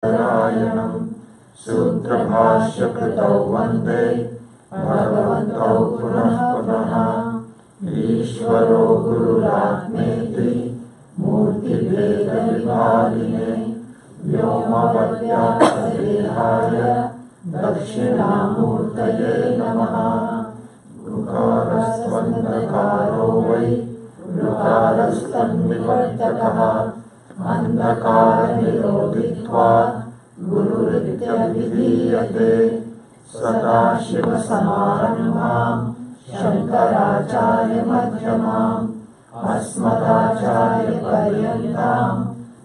नारायणं सूत्रभाष्यकृतौ वन्दे भगवन्तौ पुनः पुनः। ईश्वरो गुरुरात्मेति मूर्तिभेदविभागिने व्योमवद्व्याप्तदेहाय दक्षिणामूर्तये नमः। ऋकारस्त्वन्धकारो वै ऋकारस्तन्निवर्तकः अन्धकारनिरोधित्वात् गुरुरित्यभिधीयते। सदाशिवसमारम्भाम् शङ्कराचार्यमध्यमाम् अस्मदाचार्यपर्यन्ताम्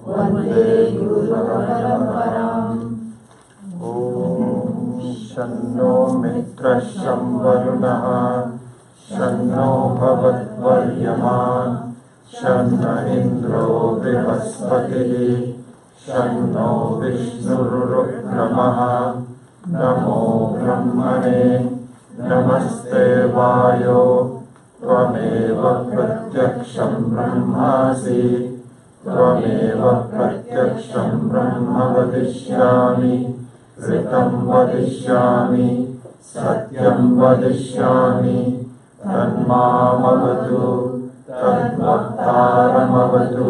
वन्दे गुरुपरम्पराम्। ॐ शन्नो मित्रः शं वरुणः शन्नो भवद्वर्यमा शन्न इन्द्रो बृहस्पतिः शन्नो विष्णुरुक्रमः। नमो ब्रह्मणे नमस्ते वायो त्वमेव प्रत्यक्षं ब्रह्मासि त्वमेव प्रत्यक्षं ब्रह्म वदिष्यामि ऋतं वदिष्यामि सत्यं वदिष्यामि तन्मामवतु तद्वक्तारमवतु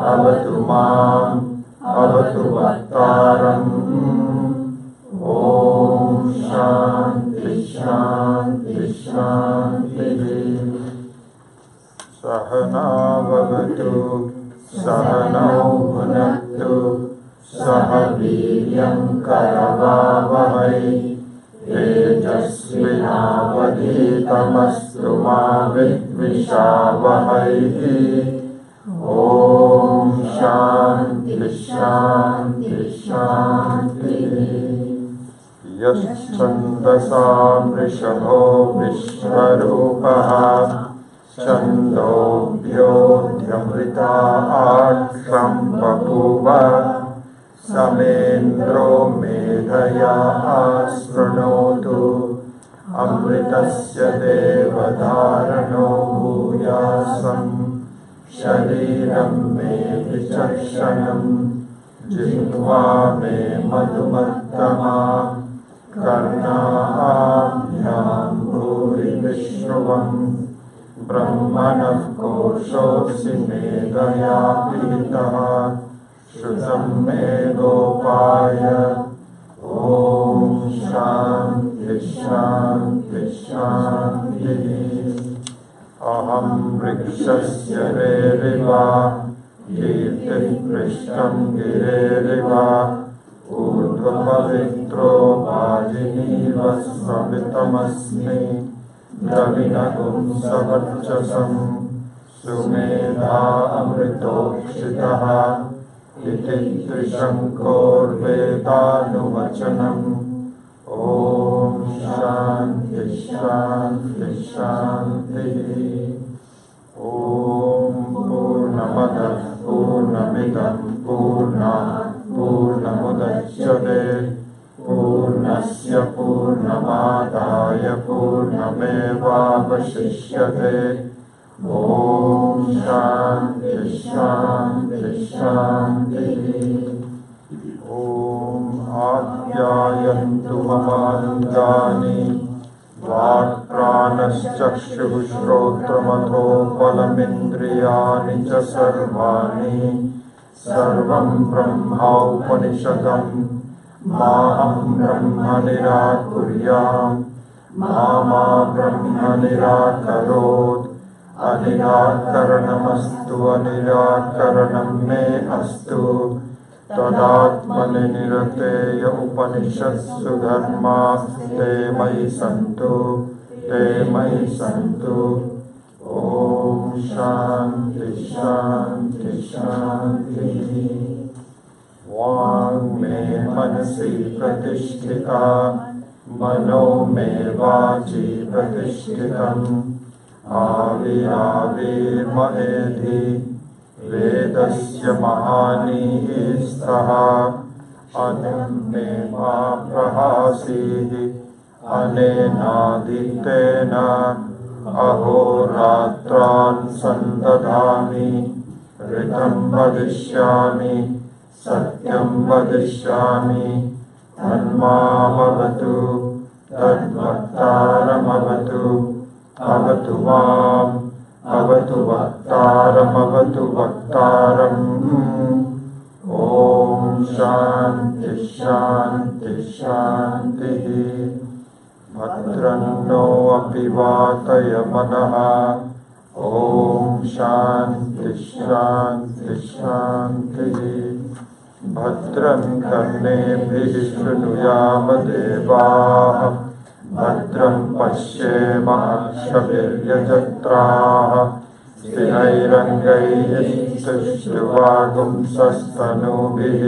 अवतु माम् अवतु वक्तारम्। ॐ शान्ति शान्ति शान्तिः। सहनाववतु सहनौ भुनक्तु सह वीर्यं करवावहै तेजस्विनावधीतमस्तु मा विद्विषावहै। ॐ शान्ति शान्ति शान्तिः। यश्छन्दसां वृषभो विश्वरूपः छन्दोभ्योऽध्यमृता आक्षं बभूव समेन्द्रो मेधया शृणोतु अमृतस्य देवधारणो भूयासम् शरीरं मे विचक्षणम् जिह्वा मे मधुमत्तमा कर्णाभ्यां भूरि विश्रुवम् ब्रह्मणः कोशोऽसि मेधया पीतः श्रुतं मे गोपाय। ॐ शान्ति शान्ति शान्तिः। अहं वृक्षस्य रेरिव कीर्तिः पृष्ठं गिरेरिव ऊर्ध्वपवित्रो वाजिनीव स्वमितमस्मि द्रविणगुं सवर्चसं सुमेधा अमृतोक्षितः इति त्रिशङ्कोर्वेदानुवचनम्। ॐ शान्ति शान्ति शान्तिः। ॐ पूर्णमदः पूर्णमिदं पूर्णात् पूर्णमुदच्यते पूर्णस्य पूर्णमादाय पूर्णमेवावशिष्यते। ॐ शान्ति शान्ति शान्तिः। ॐ आप्यायन्तु ममाङ्गानि वाक्प्राणश्चक्षुः श्रोत्रमथो बलमिन्द्रियाणि च सर्वाणि सर्वं ब्रह्मोपनिषदम् माहं ब्रह्म निराकुर्याम् मा ब्रह्म निराकरोत्। अनिराकरणमस्तु अनिराकरणं मे अस्तु तदात्मनि निरतेय उपनिषत्सु धर्मास्ते मयि सन्तु ते मयि सन्तु। ॐ शान्ति शान्ति शान्तिः। वाङ् मे मनसि प्रतिष्ठिता मनो मे वाचि प्रतिष्ठितम् आविराविर्महेधि वेदस्य महानीः स्तः अनन्ये मा प्रहासीः अनेनादितेन अहोरात्रान् सन्दधामि ऋतं वदिष्यामि satyam vadishyami tanmavavatu tadvaktaramavatu avatu mam avatu vaktaram Om Shanti Shanti Shanti Bhadranno Apivataya Manaha Om Shanti Shanti Shanti Bhadran Karnebhiः Shrunuyama Devaः Bhadram Pashyema Akshaviryajatraः Sthiरैरङ्गैस्तुष्टुवागुंसस्तनूभिः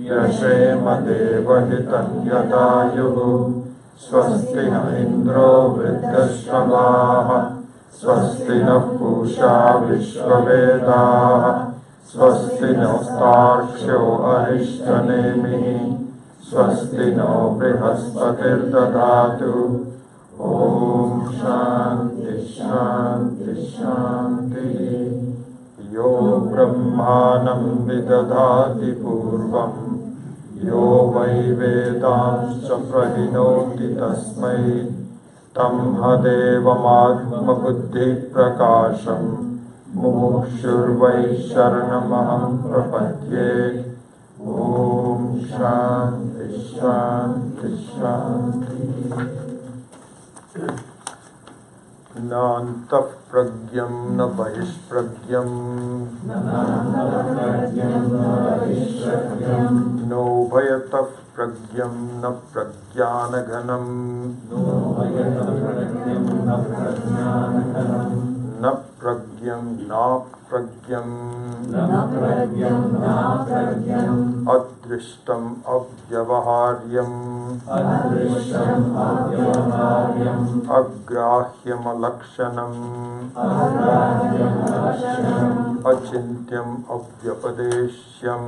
व्यशेम देवहितं यदायुः स्वस्ति न इन्द्रो वृद्धश्रवाः स्वस्ति नः पूषा विश्ववेदाः स्वस्ति नस्तार्क्ष्यो अरिष्टनेमिः स्वस्ति no बृहस्पतिर्दधातु Om Shanti Shanti Shanti Yo Brahmanam Vidadhati Purvam Yo Vai Vedanscha Prahinoti Tasmai Tam Hadevamadma Buddhi Prakasham Mumukshurvai Sharanamaham Prapadye Om Shanti Shanti Shanti Nantah pragyam na bahishpragyam No bhayatah pragyam na pragyanaganam Na pragyam na pragyam Adrishtam avyavaharyam Agrahyam alakshanam Achintyam avyapadeshyam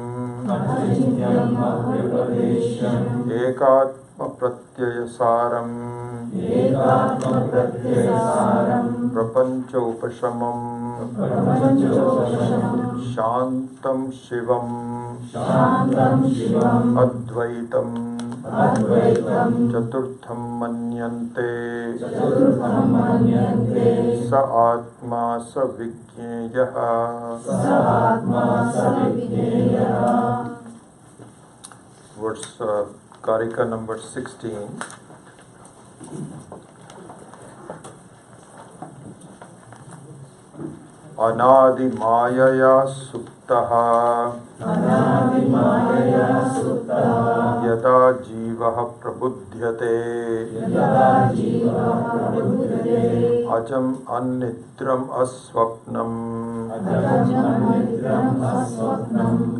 Ekatma pratyayasaram Prapanchopashamam Shantam Shivam Advaitam Chaturtham Manyante Sa Atma Sa Vigneyaha Verse Karika number 16. Anadi Mayaya Suptaha Yada Jivaha Prabudhyate Ajam Annitram Aswapnam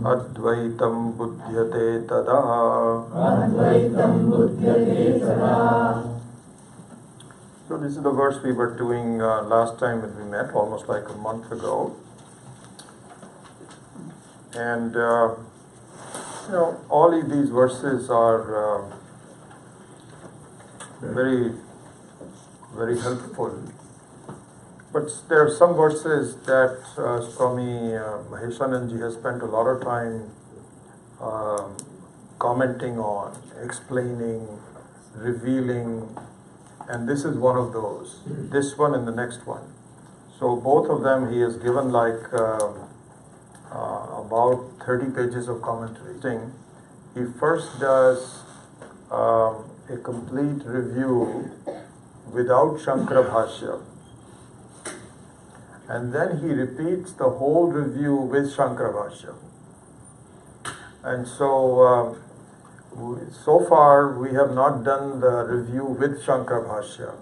Advaitam Buddhyate Tada So this is the verse we were doing last time when we met, almost like a month ago. And all of these verses are very, very helpful. But there are some verses that Swami Maheshananji has spent a lot of time commenting on, explaining, revealing. And this is one of those, this one and the next one. So both of them he has given like about 30 pages of commentary. He first does a complete review without Shankara Bhashya. And then he repeats the whole review with Shankara Bhashya. And so so far we have not done the review with Shankara Bhashya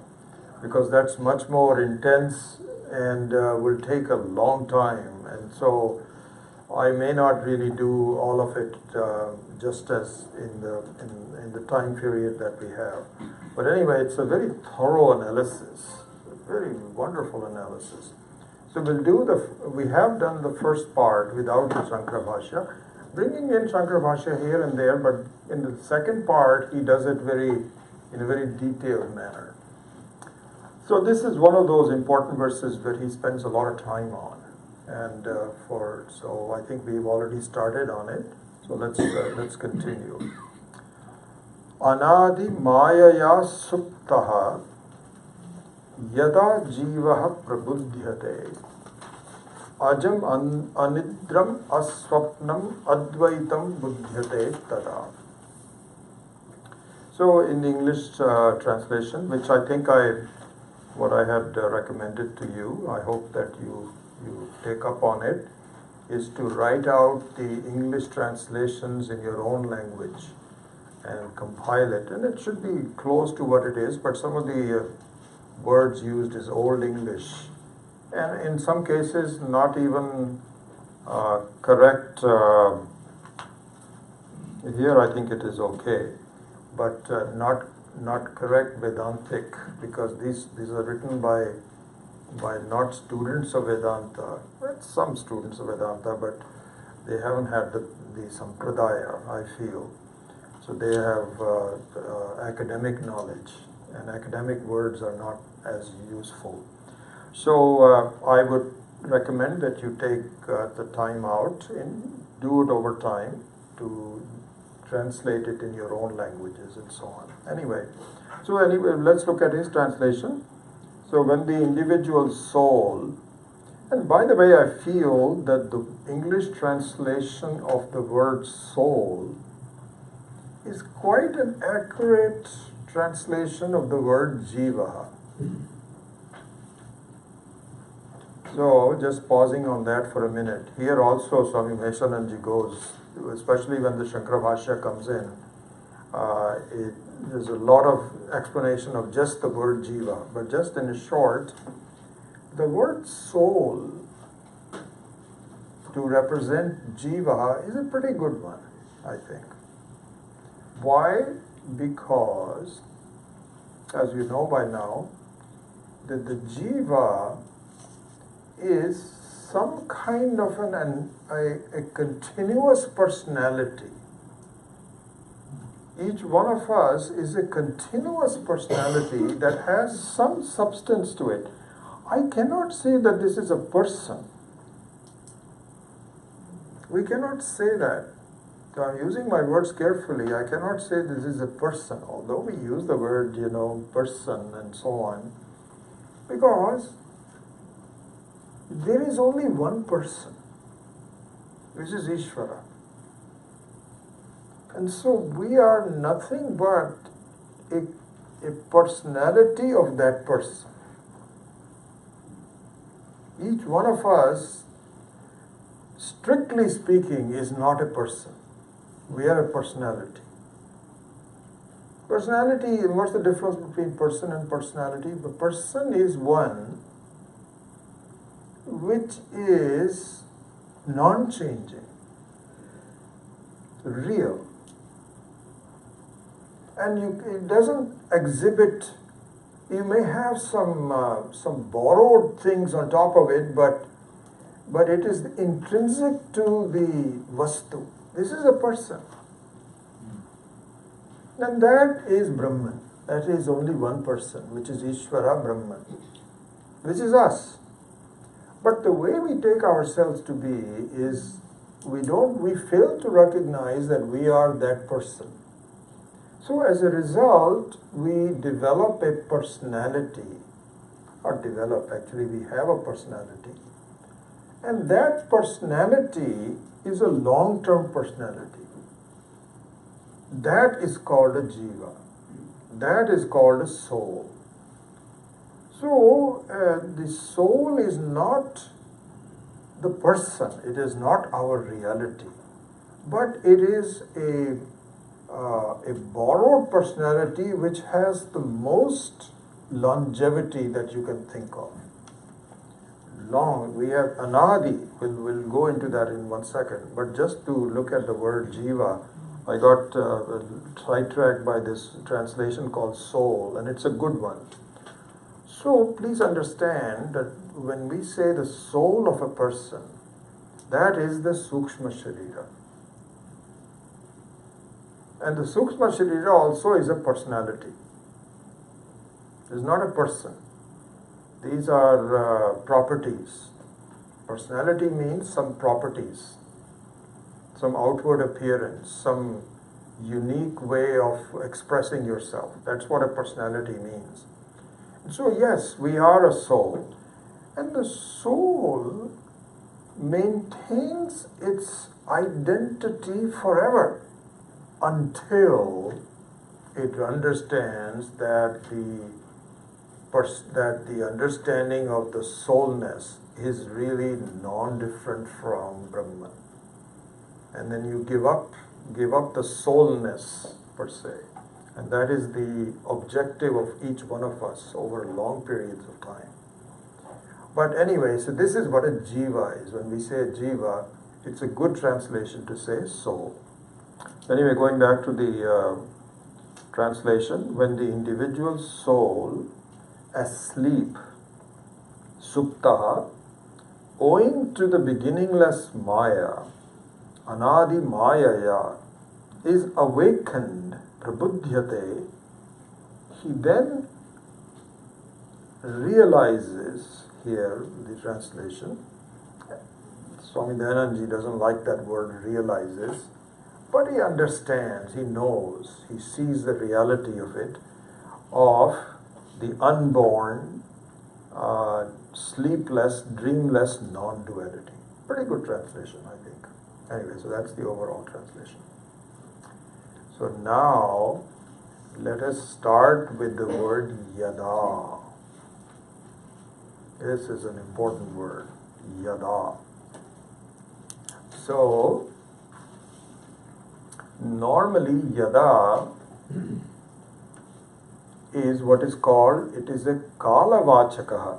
because that's much more intense and will take a long time, and so I may not really do all of it just as in the time period that we have. But anyway, it's a very thorough analysis, a very wonderful analysis. So we have done the first part without the Shankara Bhashya, bringing in Shankara Bhashya here and there, but in the second part he does it in a very detailed manner. So this is one of those important verses that he spends a lot of time on, and so I think we've already started on it. So let's continue. Anadi mayaya suptaha yada jivaha prabudhyate ajam anidram aswapnam advaitam buddhyate tada. So in the English translation, which I think what I had recommended to you, I hope that you take up on it, is to write out the English translations in your own language and compile it. And it should be close to what it is, but some of the words used is Old English. And in some cases, not even correct. Here I think it is okay, but not correct Vedantic, because these are written by not students of Vedanta, well, some students of Vedanta, but they haven't had the Sampradaya, I feel. So they have academic knowledge, and academic words are not as useful. So I would recommend that you take the time out and do it over time to translate it in your own languages and so on. Anyway, let's look at his translation. So when the individual soul, and by the way, I feel that the English translation of the word soul is quite an accurate translation of the word jiva. So just pausing on that for a minute. Here also Swami Maheshananji goes, especially when the Shankara Bhashya comes in, there's a lot of explanation of just the word jiva, but just in short, the word soul to represent jiva is a pretty good one, I think. Why? Because, as you know by now, that the jiva is some kind of a continuous personality. Each one of us is a continuous personality that has some substance to it. I cannot say that this is a person. We cannot say that. So I'm using my words carefully. I cannot say this is a person, although we use the word, person and so on, because there is only one person, which is Ishvara. And so we are nothing but a personality of that person. Each one of us, strictly speaking, is not a person. We are a personality. Personality, what's the difference between person and personality? The person is one which is non-changing, real. And it doesn't exhibit, you may have some borrowed things on top of it, but it is intrinsic to the vastu. This is a person. And that is Brahman. That is only one person, which is Ishvara Brahman, which is us. But the way we take ourselves to be is we fail to recognize that we are that person. So as a result, we develop a personality, actually we have a personality. And that personality is a long-term personality. That is called a jiva. That is called a soul. So the soul is not the person, it is not our reality, but it is a borrowed personality which has the most longevity that you can think of. We have anadi, we'll go into that in 1 second, but just to look at the word jiva, I got sidetracked by this translation called soul, and it's a good one. So please understand that when we say the soul of a person, that is the Sukshma Sharira. And the Sukshma Sharira also is a personality. It is not a person. These are properties. Personality means some properties. some outward appearance, some unique way of expressing yourself. That's what a personality means. And so yes, we are a soul, and the soul maintains its identity forever until it understands that the understanding of the soulness is really non-different from Brahman. And then you give up the soulness per se. And that is the objective of each one of us over long periods of time. But anyway, so this is what a jiva is. When we say jiva, it's a good translation to say soul. Anyway, going back to the translation, when the individual soul asleep, suptaha, owing to the beginningless maya, anadi mayaya, is awakened, prabudhyate, he then realizes, here the translation, Swami Dayananji doesn't like that word realizes, but he understands, he knows, he sees the reality of it, of the unborn, sleepless, dreamless non-duality. Pretty good translation, I think. Anyway, so that's the overall translation. So now, let us start with the word yada. This is an important word, yada. So, normally yada is what is called, it is a kalavachakaha.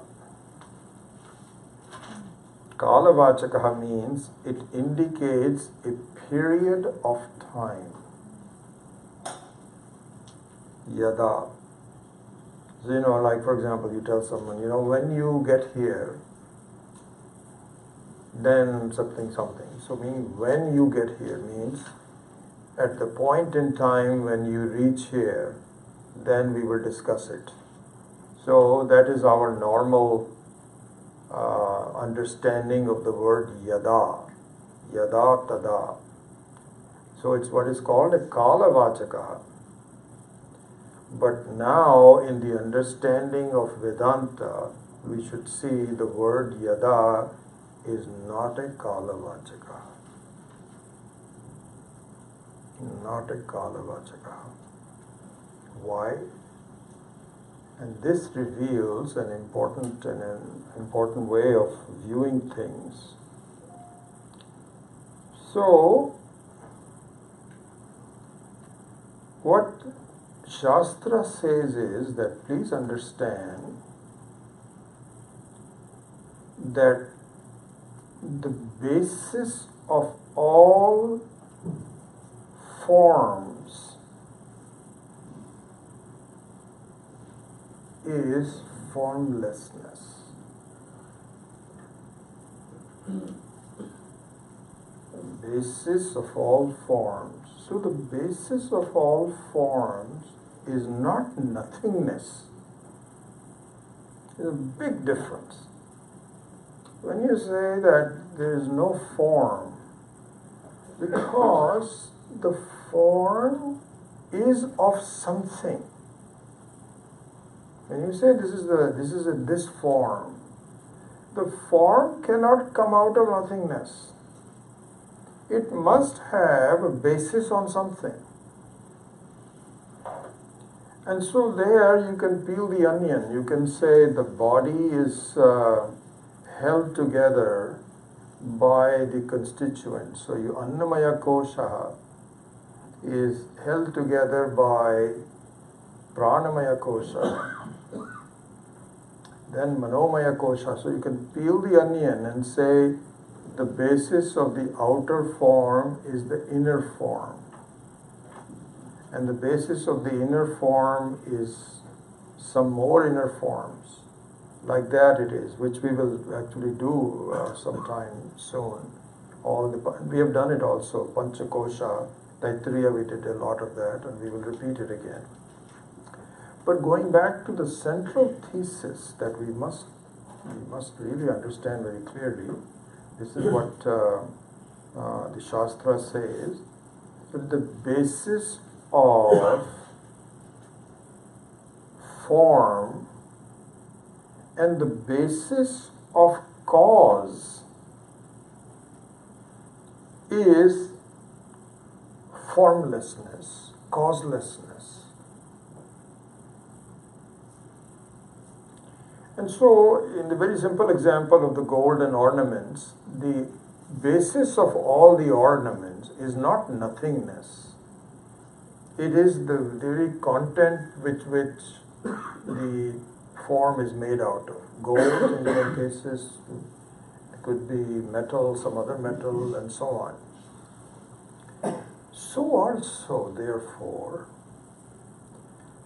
Kalavachakaha means it indicates a period of time. Yada. So, like for example, you tell someone, when you get here, then something. So meaning when you get here means at the point in time when you reach here, then we will discuss it. So that is our normal understanding of the word yada. Yada tada. So it's what is called a kalavachakaha. But now in the understanding of Vedanta, we should see the word yada is not a kalavachakaha. Not a kalavachakaha. Why? And this reveals an important way of viewing things. So, what Shastra says is that please understand that the basis of all forms is formlessness. Basis of all forms. So the basis of all forms is not nothingness. There's a big difference. When you say that there is no form, because the form is of something. When you say this form, the form cannot come out of nothingness. It must have a basis on something. And so there you can peel the onion. You can say the body is held together by the constituents. So Annamaya Kosha is held together by Pranamaya Kosha. Then Manomaya Kosha. So you can peel the onion and say the basis of the outer form is the inner form. And the basis of the inner form is some more inner forms. Like that it is, which we will actually do sometime soon. We have done it also. Panchakosha, Taittiriya, we did a lot of that, and we will repeat it again. But going back to the central thesis that we must really understand very clearly, this is what the Shastra says that the basis of form and the basis of cause is formlessness, causelessness. And so, in the very simple example of the golden ornaments, the basis of all the ornaments is not nothingness. It is the very content which the form is made out of. Gold in some cases, it could be metal, some other metal, and so on. So also, therefore,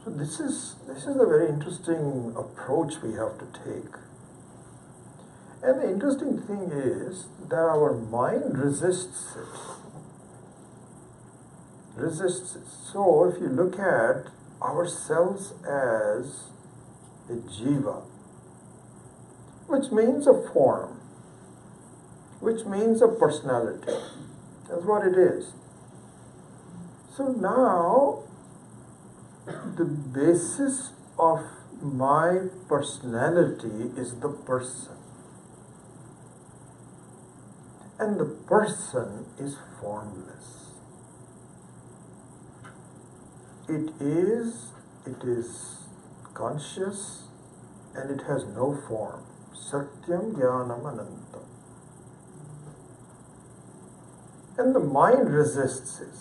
so this is a very interesting approach we have to take. And the interesting thing is that our mind resists it. So if you look at ourselves as a jiva, which means a form, which means a personality. That's what it is. So now, the basis of my personality is the person. And the person is formless. It is conscious and it has no form. Satyam Jnanam Anantam. And the mind resists it.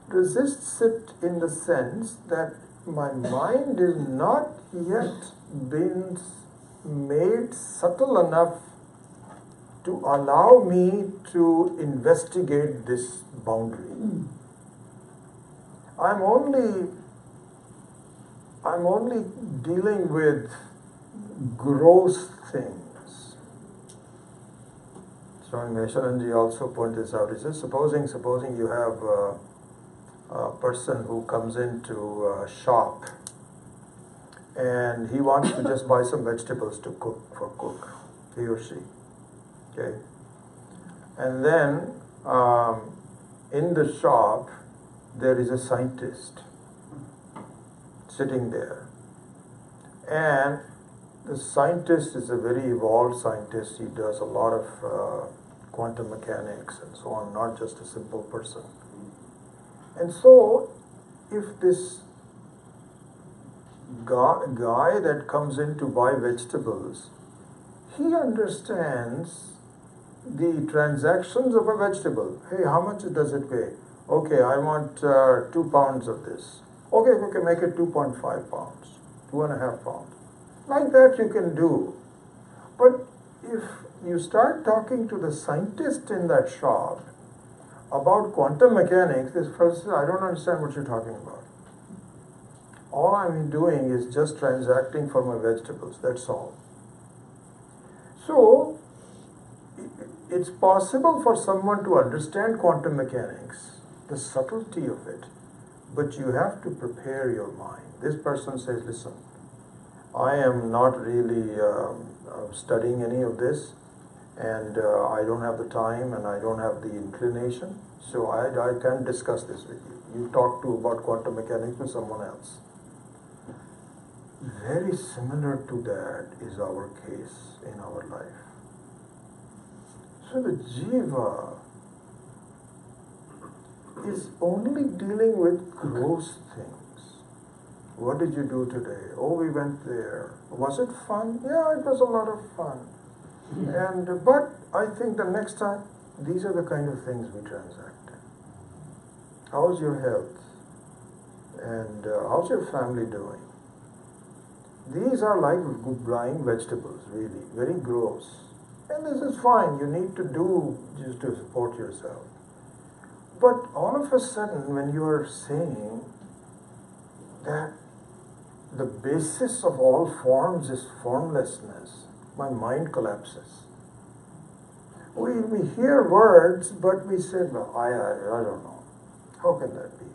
Resists it in the sense that my mind is not yet been made subtle enough to allow me to investigate this boundary. I'm only dealing with gross things. Swami Meshananji also pointed this out. He says, supposing you have a person who comes into a shop and he wants to just buy some vegetables to cook, he or she. Okay, and then in the shop there is a scientist sitting there, and the scientist is a very evolved scientist. He does a lot of quantum mechanics and so on, not just a simple person. And so, if this guy that comes in to buy vegetables, he understands the transactions of a vegetable. Hey, how much does it weigh? Okay, I want 2 pounds of this. Okay, make it 2.5 pounds, 2.5 pounds. Like that you can do. But if you start talking to the scientist in that shop about quantum mechanics, this person says, I don't understand what you're talking about. All I'm doing is just transacting for my vegetables, that's all. So, it's possible for someone to understand quantum mechanics, the subtlety of it, but you have to prepare your mind. This person says, listen, I am not really studying any of this, and I don't have the time and I don't have the inclination, so I can't discuss this with you. You talk about quantum mechanics with someone else. Very similar to that is our case in our life. So the jiva is only dealing with gross things. What did you do today? Oh, we went there. Was it fun? Yeah, it was a lot of fun. But I think the next time, these are the kind of things we transact. How's your health? And how's your family doing? These are like buying vegetables, really, very gross. And this is fine, you need to do just to support yourself. But all of a sudden, when you are saying that the basis of all forms is formlessness, my mind collapses. We hear words, but we say, well, I don't know. How can that be?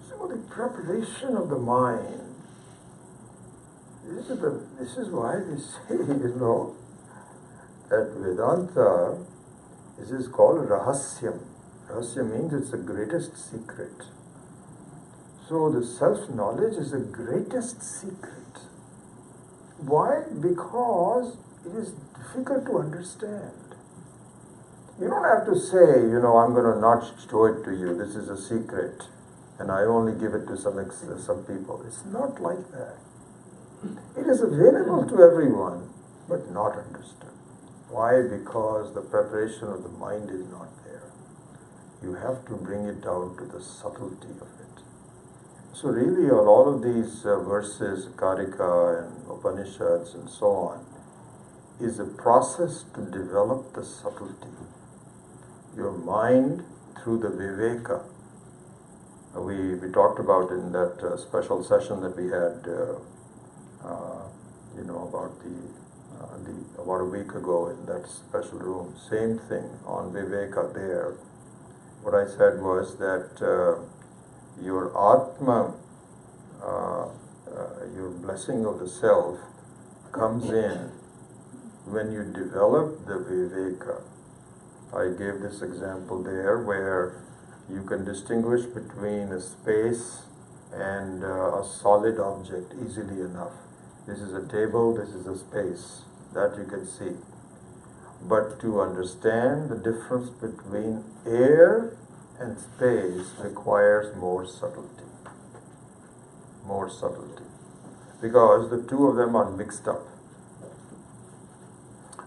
So the preparation of the mind, this is why they say, at Vedanta, this is called Rahasyam. Rahasya means it's the greatest secret. So the self-knowledge is the greatest secret. Why? Because it is difficult to understand. You don't have to say, I'm going to not show it to you, this is a secret, and I only give it to some people. It's not like that. It is available to everyone, but not understood. Why? Because the preparation of the mind is not there. You have to bring it down to the subtlety of it. So really all of these verses, Karika and Upanishads and so on, is a process to develop the subtlety. Your mind through the viveka. We talked about in that special session that we had, about a week ago in that special room. Same thing on viveka there. What I said was that your Atma, your blessing of the self, comes in when you develop the viveka. I gave this example there where you can distinguish between a space and a solid object easily enough. This is a table, this is a space, that you can see. But to understand the difference between air and space requires more subtlety. More subtlety. Because the two of them are mixed up.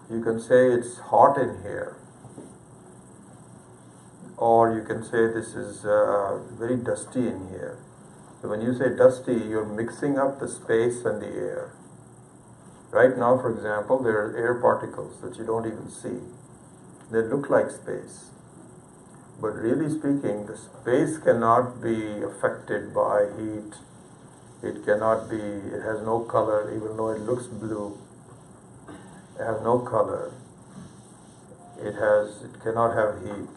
You can say it's hot in here, or you can say this is very dusty in here. So when you say dusty, you're mixing up the space and the air. Right now, for example, there are air particles that you don't even see. They look like space. But really speaking, the space cannot be affected by heat. It has no color, even though it looks blue. It has no color. It cannot have heat.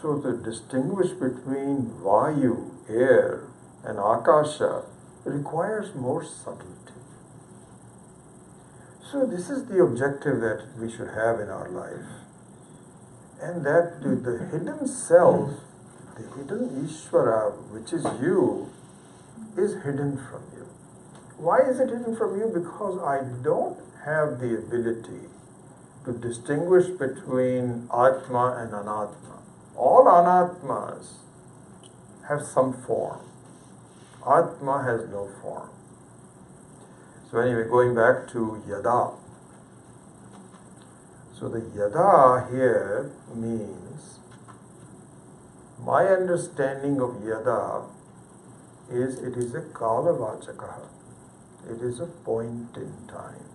So to distinguish between Vayu, air, and Akasha requires more subtlety. So this is the objective that we should have in our life. And that the hidden self, the hidden Ishvara, which is you, is hidden from you. Why is it hidden from you? Because I don't have the ability to distinguish between Atma and Anatma. All Anatmas have some form. Atma has no form. So anyway, going back to Yada. So the Yada here means, my understanding of Yada is it is a Kalavachakaha. It is a point in time.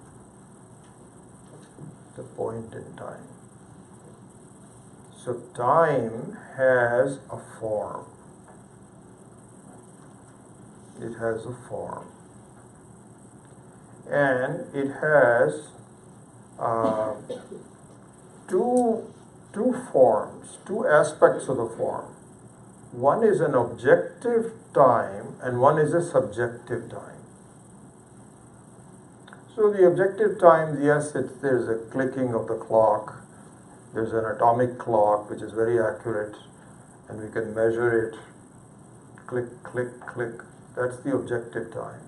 It's a point in time. So time has a form. It has a form. And it has two forms, two aspects of the form. One is an objective time and one is a subjective time. So the objective time, yes, there's a clicking of the clock. There's an atomic clock which is very accurate and we can measure it. Click, click, click. That's the objective time.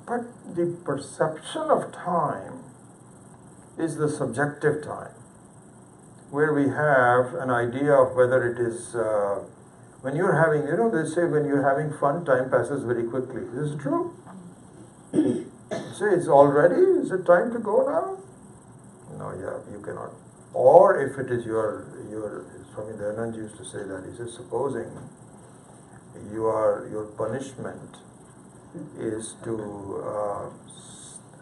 But the perception of time is the subjective time, where we have an idea of whether it is, when you're having, they say when you're having fun, time passes very quickly. Is this true? Say it's already, is it time to go now? No, you cannot. Or if it is your Swami Dayanand used to say that, he says, supposing your punishment is to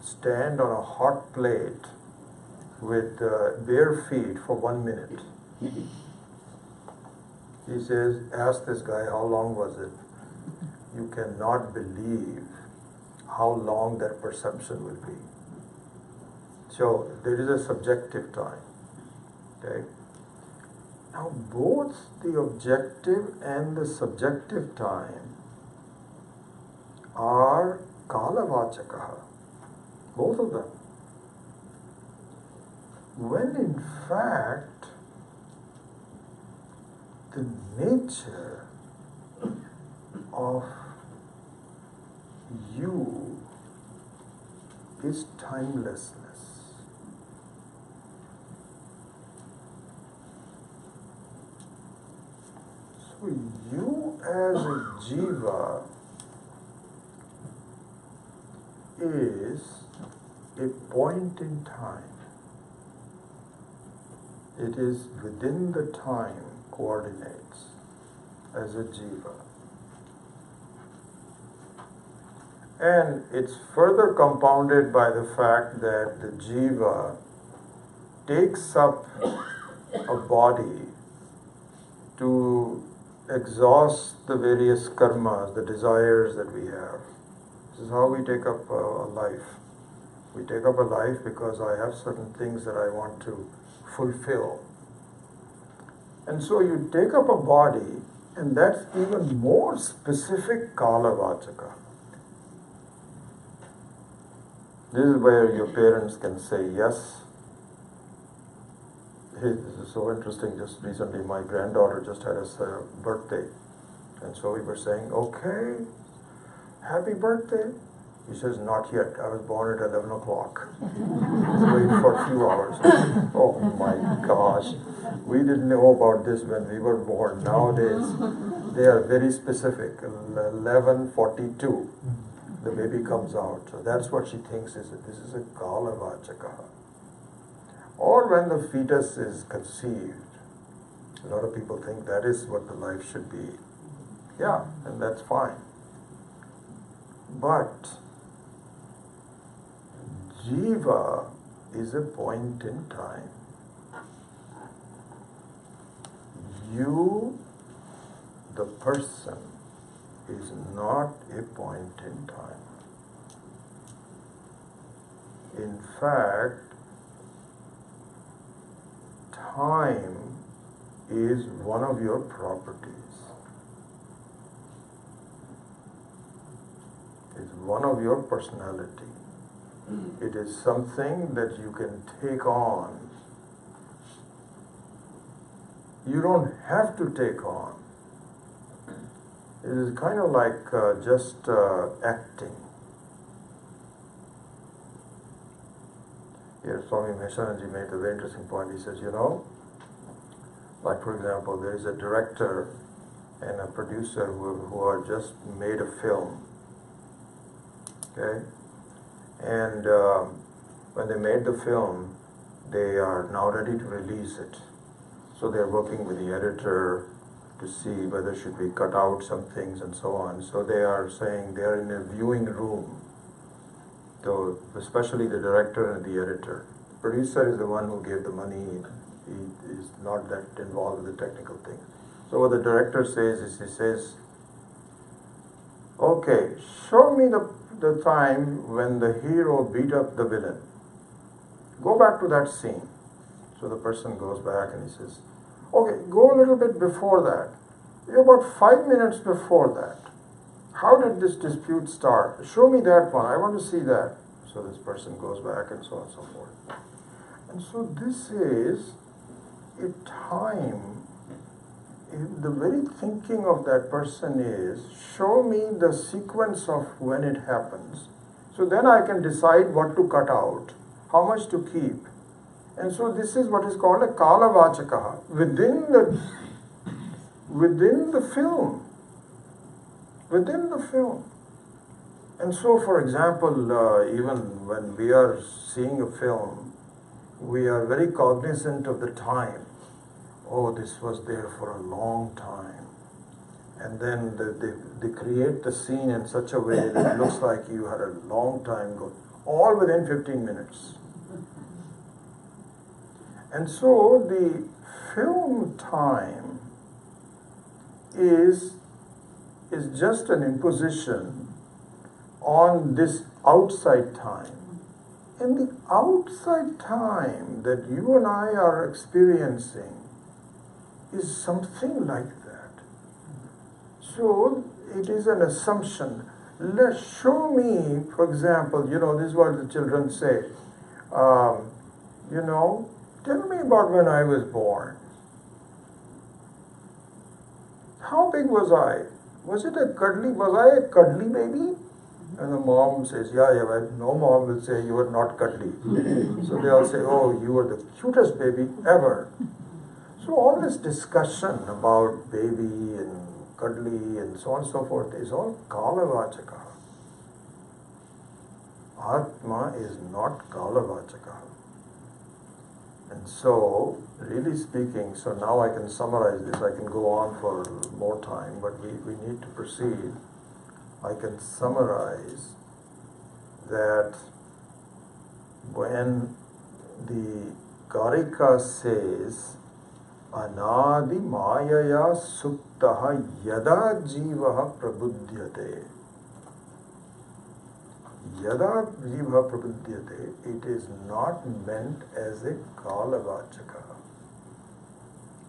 stand on a hot plate with bare feet for 1 minute. He says, ask this guy, how long was it? You cannot believe how long that perception will be. So there is a subjective time. Okay. Now both the objective and the subjective time are Kalavachakaha. Both of them. when in fact the nature of you is timelessness. So you as a jiva is a point in time. It is within the time coordinates as a jiva. And it's further compounded by the fact that the jiva takes up a body to exhaust the various karmas, the desires that we have. This is how we take up a life. We take up a life because I have certain things that I want to fulfill. And so you take up a body, and that's even more specific kalavachaka. This is where your parents can say yes. Hey, this is so interesting. Just recently, my granddaughter just had a birthday. And so we were saying, okay, happy birthday. He says, not yet. I was born at 11 o'clock. Wait for a few hours. Oh my gosh. We didn't know about this when we were born. Nowadays, they are very specific. 11:42, the baby comes out. So that's what she thinks is that this is a kalavachaka. Or when the fetus is conceived. A lot of people think that is what the life should be. Yeah, and that's fine. But jiva is a point in time. You, the person, is not a point in time. In fact, time is one of your properties. It's one of your personality. It is something that you can take on. You don't have to take on. It is kind of like just acting. Here, Swami Maheshananji made a very interesting point. He says, like for example, there is a director and a producer who are just made a film. Okay? And when they made the film, they are now ready to release it. So they're working with the editor to see whether should we cut out some things and so on. So they are saying they are in a viewing room. So especially the director and the editor. The producer is the one who gave the money. He is not that involved with the technical thing. So what the director says is, he says, okay, show me the time when the hero beat up the villain. Go back to that scene. So the person goes back and he says, okay, go a little bit before that. About 5 minutes before that. How did this dispute start? Show me that one. I want to see that. So this person goes back and so on and so forth. And so this is a time, the very thinking of that person is, show me the sequence of when it happens. So then I can decide what to cut out, how much to keep. And so this is what is called a kalavachaka within the film. Within the film. And so, for example, even when we are seeing a film, we are very cognizant of the time. Oh, this was there for a long time. And then they create the scene in such a way that it looks like you had a long time ago, all within 15 minutes. And so the film time is just an imposition on this outside time. And the outside time that you and I are experiencing is something like that. So it is an assumption. Show me, for example, this is what the children say. Tell me about when I was born. How big was I? Was I a cuddly baby? And the mom says, yeah, but no mom will say you were not cuddly. So they all say, oh, you were the cutest baby ever. So all this discussion about baby and cuddly and so on and so forth is all kalavachaka. Atma is not kalavachaka. And so, really speaking, so now I can summarize this, I can go on for more time, but we need to proceed. I can summarize that when the Karika says, Anadi Mayaya Suktaha Yada Jivaha Prabuddhyate. Yada Jiva Prabuddhyate, it is not meant as a kalavachaka.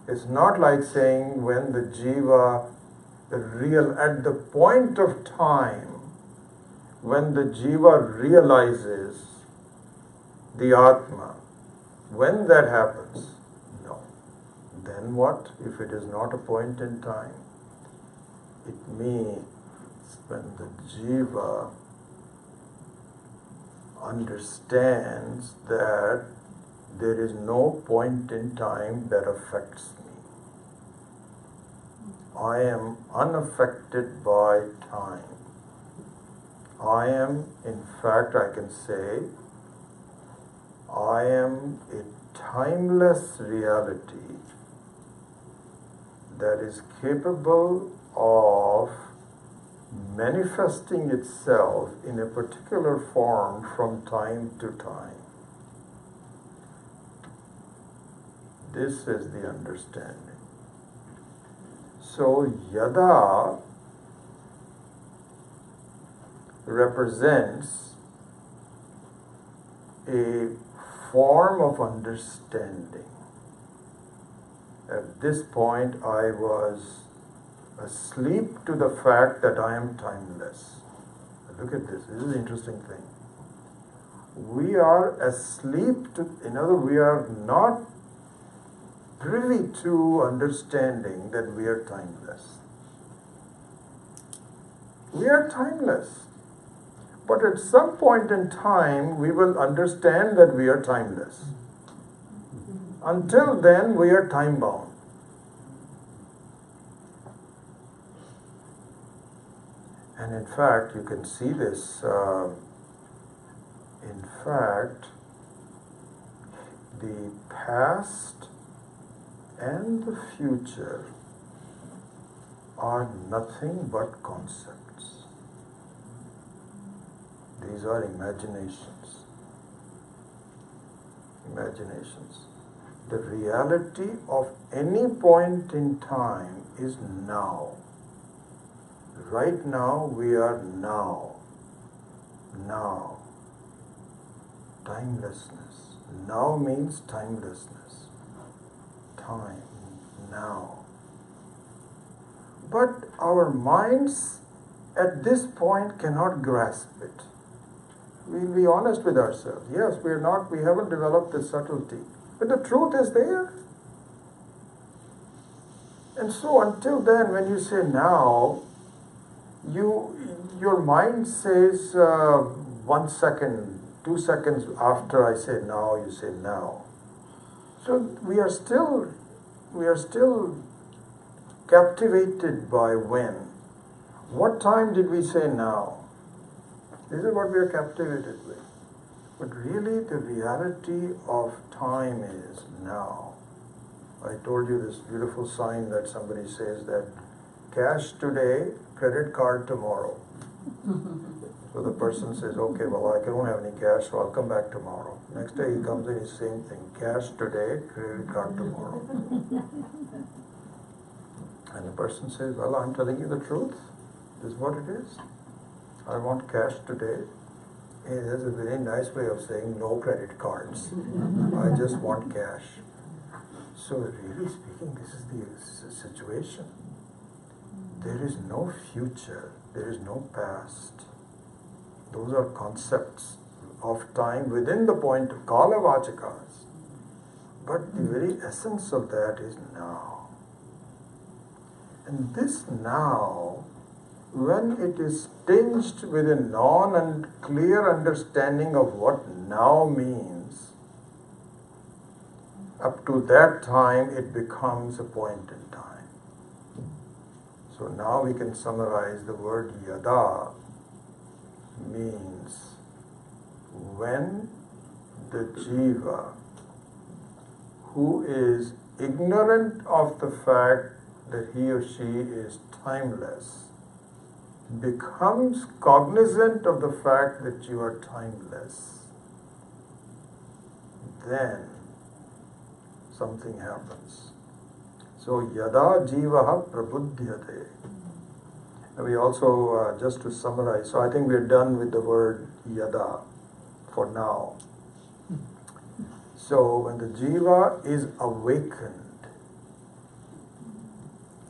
It's not like saying when the Jiva, at the point of time when the Jiva realizes the Atma, when that happens, no. Then what if it is not a point in time? It means when the Jiva understands that there is no point in time that affects me. I am unaffected by time. I am, in fact, I can say, I am a timeless reality that is capable of manifesting itself in a particular form from time to time. This is the understanding. So, yada represents a form of understanding. At this point, I was asleep to the fact that I am timeless. Look at this. This is an interesting thing. We are asleep to, in other words, we are not privy to understanding that we are timeless. We are timeless. But at some point in time, we will understand that we are timeless. Until then, we are time-bound. And in fact, you can see this. In fact, the past and the future are nothing but concepts. These are imaginations. Imaginations. The reality of any point in time is now. Right now, we are now. Now. Timelessness. Now means timelessness. Time. Now. But our minds at this point cannot grasp it. We'll be honest with ourselves. Yes, we haven't developed the subtlety. But the truth is there. And so until then, when you say now, your mind says 1 second, 2 seconds after I say now, you say now. So we are still captivated by when. What time did we say now? This is what we are captivated with. But really the reality of time is now. I told you this beautiful sign that somebody says that cash today, credit card tomorrow. So the person says, okay, well, I don't have any cash, so I'll come back tomorrow. Next day he comes in, he's same thing. Cash today, credit card tomorrow. And the person says, well, I'm telling you the truth. This is what it is. I want cash today. And there's a very nice way of saying no credit cards. I just want cash. So really speaking, this is the situation. There is no future. There is no past. Those are concepts of time within the point of kalavachakas. But the very essence of that is now. And this now, when it is tinged with a clear understanding of what now means, up to that time it becomes a point in time. So now we can summarize the word yada means when the jiva, who is ignorant of the fact that he or she is timeless, becomes cognizant of the fact that you are timeless, then something happens. So yada jivaha prabuddhyate. And we also, just to summarize, so I think we're done with the word yada for now. So when the jiva is awakened,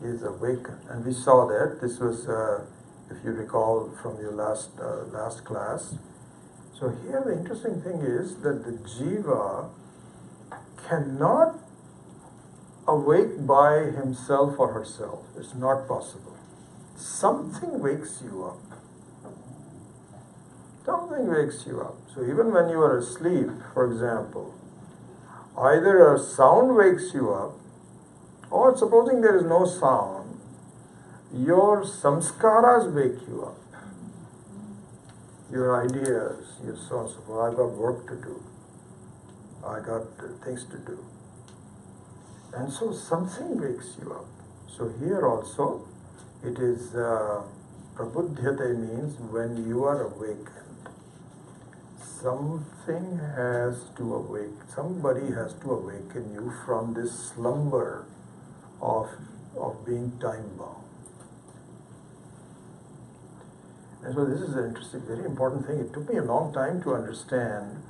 and we saw that this was, if you recall from your last class. So here the interesting thing is that the jiva cannot awake by himself or herself. It's not possible. Something wakes you up. Something wakes you up. So even when you are asleep, for example, either a sound wakes you up, or supposing there is no sound, your samskaras wake you up. Your ideas, your so on so forth. I've got work to do. I got things to do. And so something wakes you up. So here also, it is prabuddhyate means when you are awakened. Something has to awake. Somebody has to awaken you from this slumber of being time bound. And so this is an interesting, very important thing. It took me a long time to understand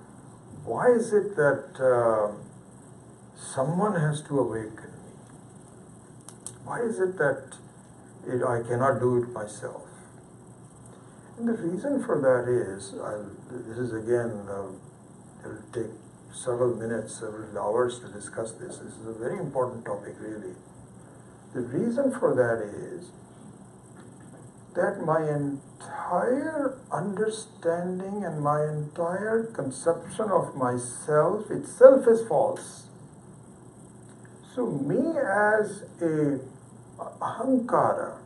why is it that someone has to awaken me? Why is it that I cannot do it myself? And the reason for that is, this is again, it will take several minutes, several hours to discuss this. This is a very important topic, really. The reason for that is that my entire understanding and my entire conception of myself itself is false. So me as a ahankara,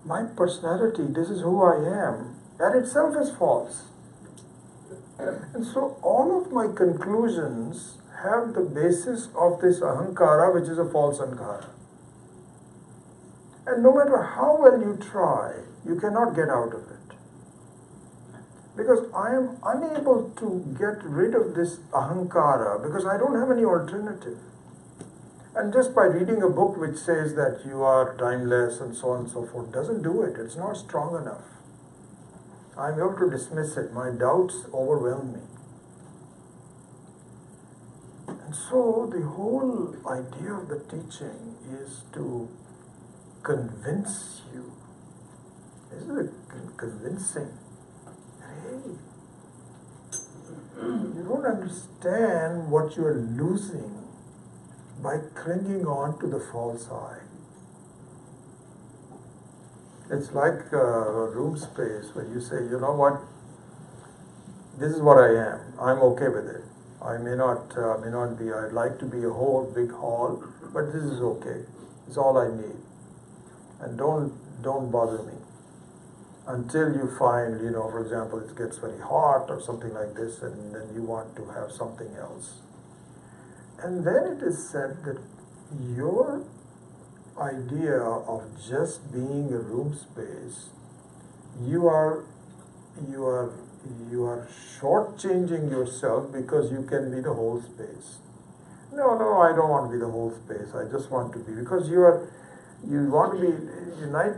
my personality, this is who I am, that itself is false. And so all of my conclusions have the basis of this ahankara, which is a false ahankara. And no matter how well you try, you cannot get out of it. Because I am unable to get rid of this ahankara because I don't have any alternative. And just by reading a book which says that you are timeless and so on and so forth doesn't do it. It's not strong enough. I'm able to dismiss it. My doubts overwhelm me. And so the whole idea of the teaching is to convince you. This is convincing. Hey, you don't understand what you are losing by clinging on to the false I. It's like a room space where you say, you know what, this is what I am. I'm okay with it. I may not be, I'd like to be a whole big hall, but this is okay. It's all I need. And don't bother me. Until you find, for example, it gets very hot or something like this, and then you want to have something else. And then it is said that your idea of just being a room space, you are shortchanging yourself because you can be the whole space. No, I don't want to be the whole space. I just want to be, because you need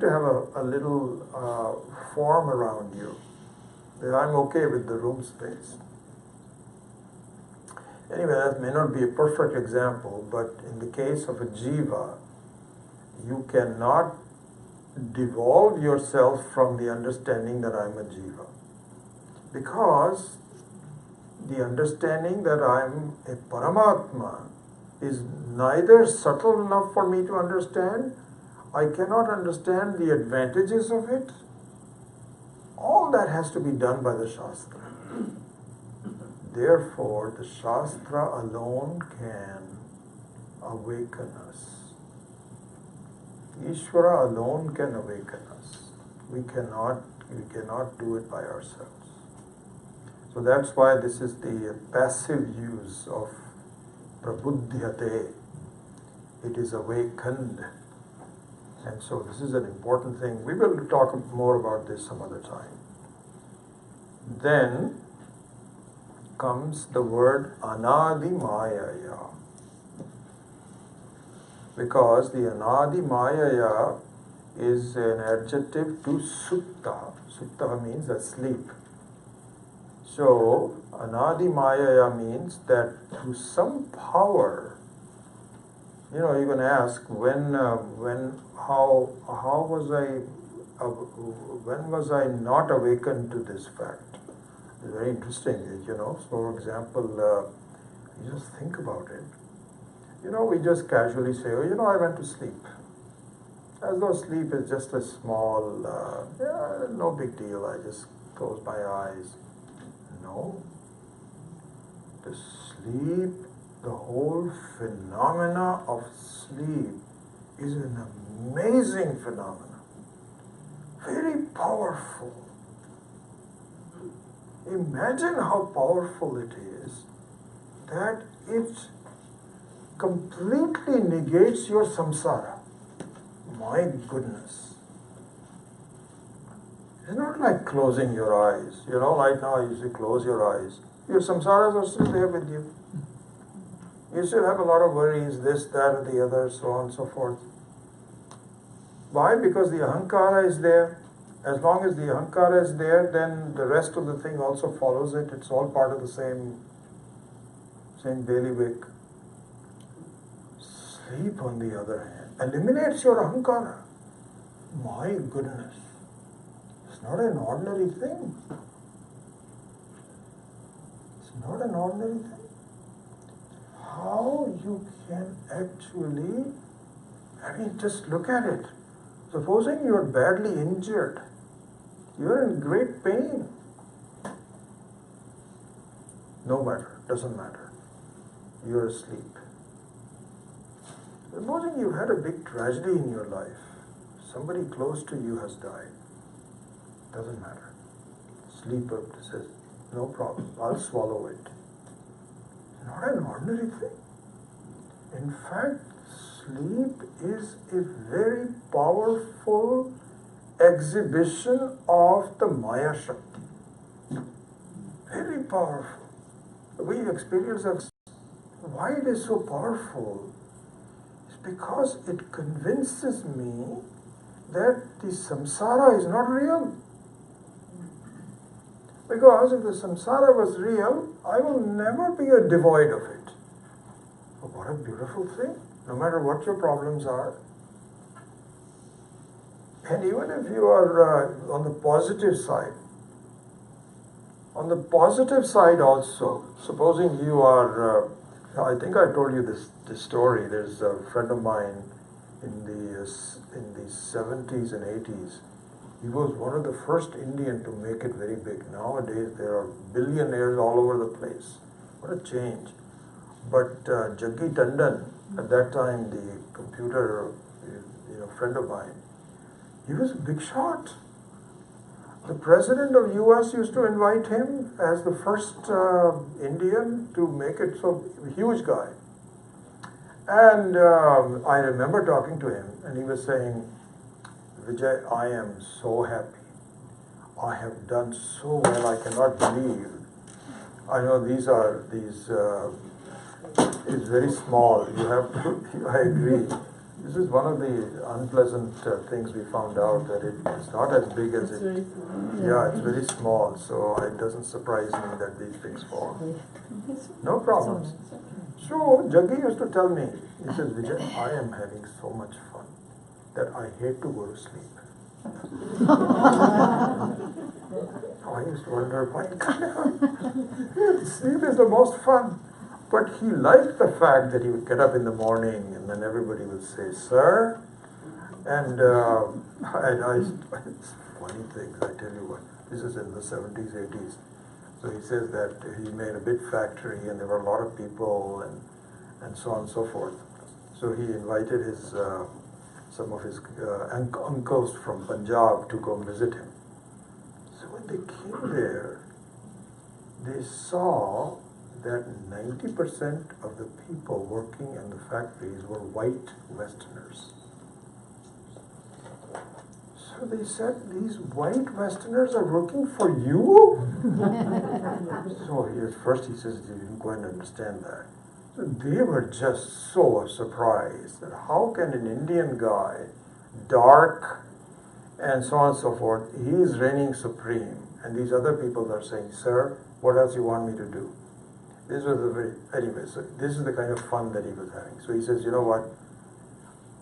to have a little form around you. That I'm okay with the room space. Anyway, that may not be a perfect example, but in the case of a jiva, you cannot devolve yourself from the understanding that I'm a jiva. Because the understanding that I'm a Paramatma is neither subtle enough for me to understand, I cannot understand the advantages of it. All that has to be done by the Shastra. Therefore, the Shastra alone can awaken us. Ishvara alone can awaken us. We cannot do it by ourselves. So that's why this is the passive use of prabuddhyate. It is awakened. And so this is an important thing. We will talk more about this some other time. Then comes the word anadi mayaya. Because the anadi mayaya is an adjective to sutta. Sutta means asleep. So anadi mayaya means that through some power, you can ask when was I not awakened to this fact? It's very interesting, So, for example, you just think about it. We just casually say, I went to sleep. As though sleep is just a small, no big deal. I just close my eyes. No. The sleep, the whole phenomena of sleep is an amazing phenomenon. Very powerful. Imagine how powerful it is that it completely negates your samsara. My goodness. It's not like closing your eyes. Right now you say close your eyes. Your samsaras are still there with you. You still have a lot of worries, this, that, or the other, so on and so forth. Why? Because the ahankara is there. As long as the ahankara is there, then the rest of the thing also follows it. It's all part of the same bailiwick. Sleep, on the other hand, eliminates your ahankara. My goodness. It's not an ordinary thing. It's not an ordinary thing. How you can actually, just look at it. Supposing you're badly injured, you're in great pain. No matter, doesn't matter. You're asleep. Supposing you had a big tragedy in your life, somebody close to you has died. Doesn't matter. Sleep says, no problem, I'll swallow it. Not an ordinary thing. In fact, sleep is a very powerful exhibition of the Maya Shakti. Very powerful. We experience why it is so powerful is because it convinces me that the samsara is not real. Because if the samsara was real, I will never be devoid of it. Oh, what a beautiful thing. No matter what your problems are. And even if you are on the positive side also, supposing you are, I think I told you this story. There's a friend of mine in the 70s and 80s. He was one of the first Indian to make it very big. Nowadays there are billionaires all over the place. What a change. But Jaggi Tandon, at that time the computer friend of mine, he was a big shot. The president of US used to invite him as the first Indian to make it, so huge guy. And I remember talking to him and he was saying, Vijay, I am so happy. I have done so well, I cannot believe. I know these it's very small. You have to, I agree. This is one of the unpleasant things we found out, that it's not as big as it. Yeah, it's very small, so it doesn't surprise me that these things fall. No problems. So Jaggi used to tell me, he says, Vijay, I am having so much fun that I hate to go to sleep. I used to wonder, why sleep is the most fun. But he liked the fact that he would get up in the morning and then everybody would say, "Sir," and it's funny things, I tell you what. This is in the 70s, 80s. So he says that he made a big factory and there were a lot of people and so on and so forth. So he invited his some of his uncles from Punjab to go and visit him. So when they came there, they saw that 90% of the people working in the factories were white Westerners. So they said, "These white Westerners are working for you?" So at first he says he didn't quite understand that. So they were just so surprised that how can an Indian guy, dark and so on and so forth, he is reigning supreme, and these other people are saying, "Sir, what else you want me to do?" This was anyway, so this is the kind of fun that he was having. So he says, "You know what,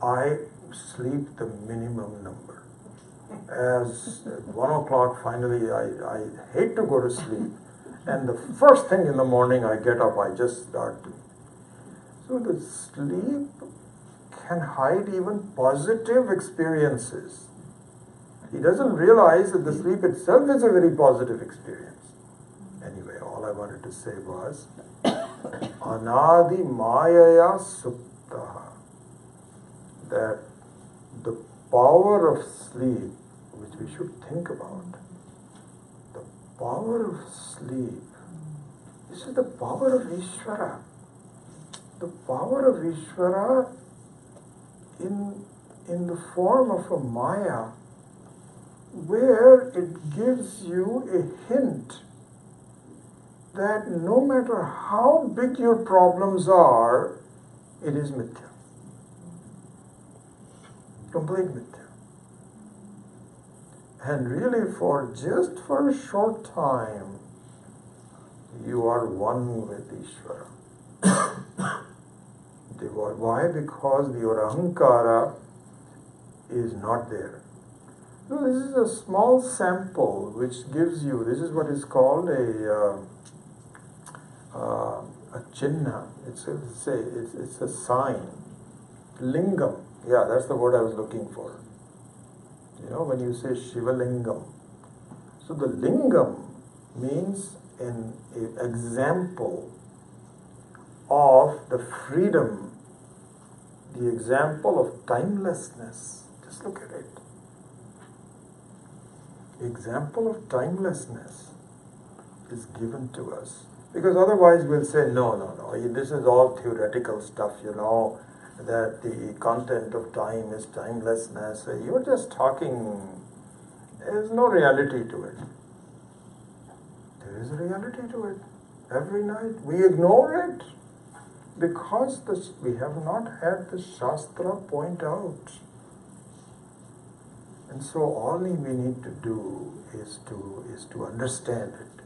I sleep the minimum number. As at 1 o'clock finally I hate to go to sleep, and the first thing in the morning I get up, I just start to." So the sleep can hide even positive experiences. He doesn't realize that the sleep itself is a very positive experience. Anyway, all I wanted to say was, Anadi Mayaya Suptaha, that the power of sleep, which we should think about, the power of sleep, this is the power of Ishvara. The power of Ishvara in the form of a Maya, where it gives you a hint that no matter how big your problems are, it is mithya. Complete mithya. And really just for a short time, you are one with Ishvara. Why? Because your ahankara is not there. So this is a small sample which gives you, this is what is called a chinna. It's a sign. Lingam. Yeah, that's the word I was looking for. You know, when you say Shiva Lingam. So the lingam means an example of the freedom, the example of timelessness. Just look at it. Example of timelessness is given to us. Because otherwise we'll say, no, this is all theoretical stuff, that the content of time is timelessness. You're just talking, there's no reality to it. There is a reality to it. Every night we ignore it because we have not had the Shastra point out. And so all we need to do is to understand it.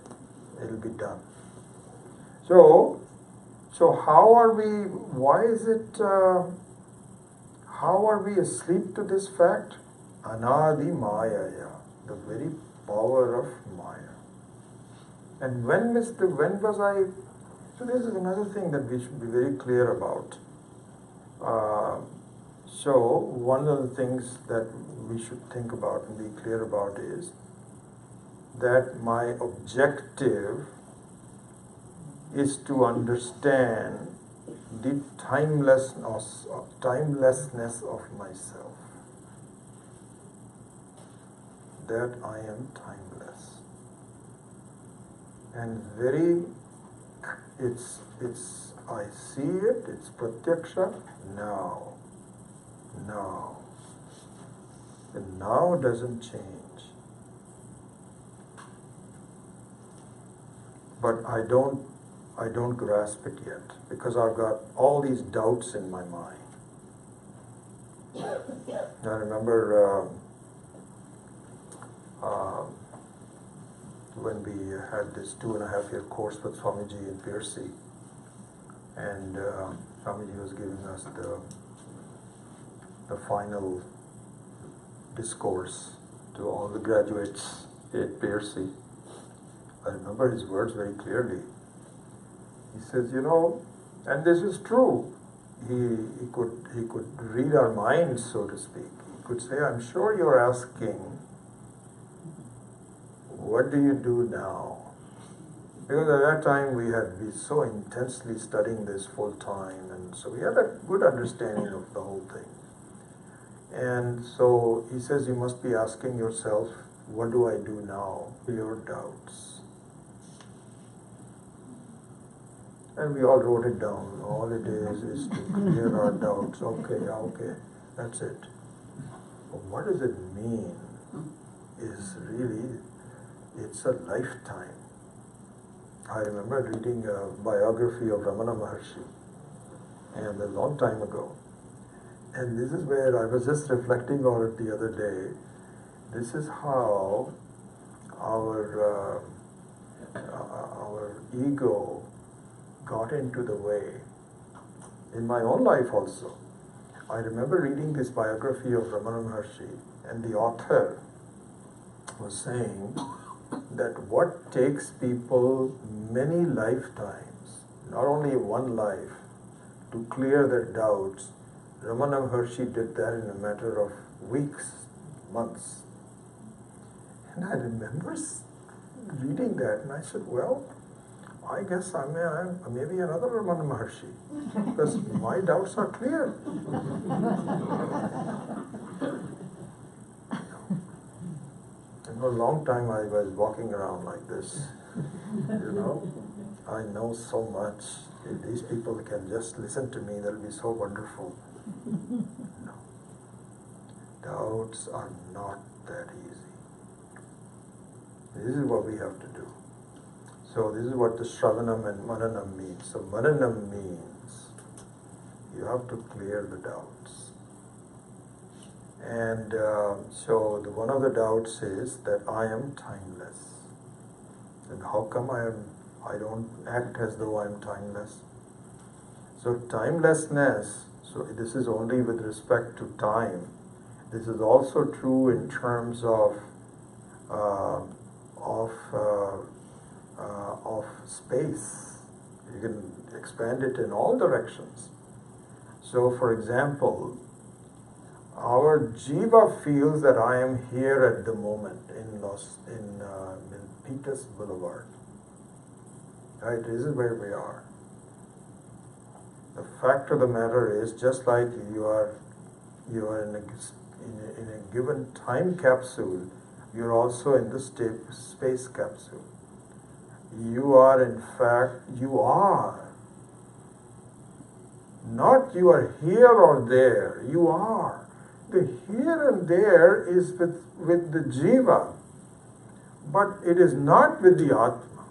It'll be done. So how are we, how are we asleep to this fact? Anadi Mayaya, the very power of Maya. And when was I, so this is another thing that we should be very clear about. So one of the things that we should think about and be clear about is that my objective is to understand the timelessness of myself. That I am timeless. And I see it, it's pratyaksha now. The now doesn't change. But I don't grasp it yet because I've got all these doubts in my mind. I remember when we had this 2.5-year course with Swamiji in Piercy, and Swamiji was giving us the final discourse to all the graduates at Piercy. I remember his words very clearly. He says, And this is true. He could read our minds, so to speak. He could say, I'm sure you're asking, what do you do now? Because at that time we had been so intensely studying this full time, and so we had a good understanding of the whole thing. And so he says, you must be asking yourself, what do I do now? Your doubts. And we all wrote it down. All it is to clear our doubts. Okay, that's it. But what does it mean? Is really, it's a lifetime. I remember reading a biography of Ramana Maharshi, and a long time ago. And this is where I was just reflecting on it the other day. This is how our ego got into the way. In my own life also, I remember reading this biography of Ramana Maharshi, and the author was saying that what takes people many lifetimes, not only one life, to clear their doubts, Ramana Maharshi did that in a matter of weeks, months. And I remember reading that, and I said, well, I guess I may be another Ramana Maharshi, because my doubts are clear. And for a long time I was walking around like this, I know so much. If these people can just listen to me, they'll be so wonderful. No. Doubts are not that easy. This is what we have to do. So this is what the Shravanam and Mananam means. So Mananam means you have to clear the doubts. And so one of the doubts is that I am timeless. And how come I don't act as though I am timeless? So timelessness, so this is only with respect to time. This is also true in terms of space. You can expand it in all directions. So, for example, our jiva feels that I am here at the moment in Milpitas Boulevard. Right? This is where we are. The fact of the matter is, just like you are in a given time capsule, you're also in the space capsule. You are, in fact, you are. Not you are here or there, you are. The here and there is with the jiva, but it is not with the atma.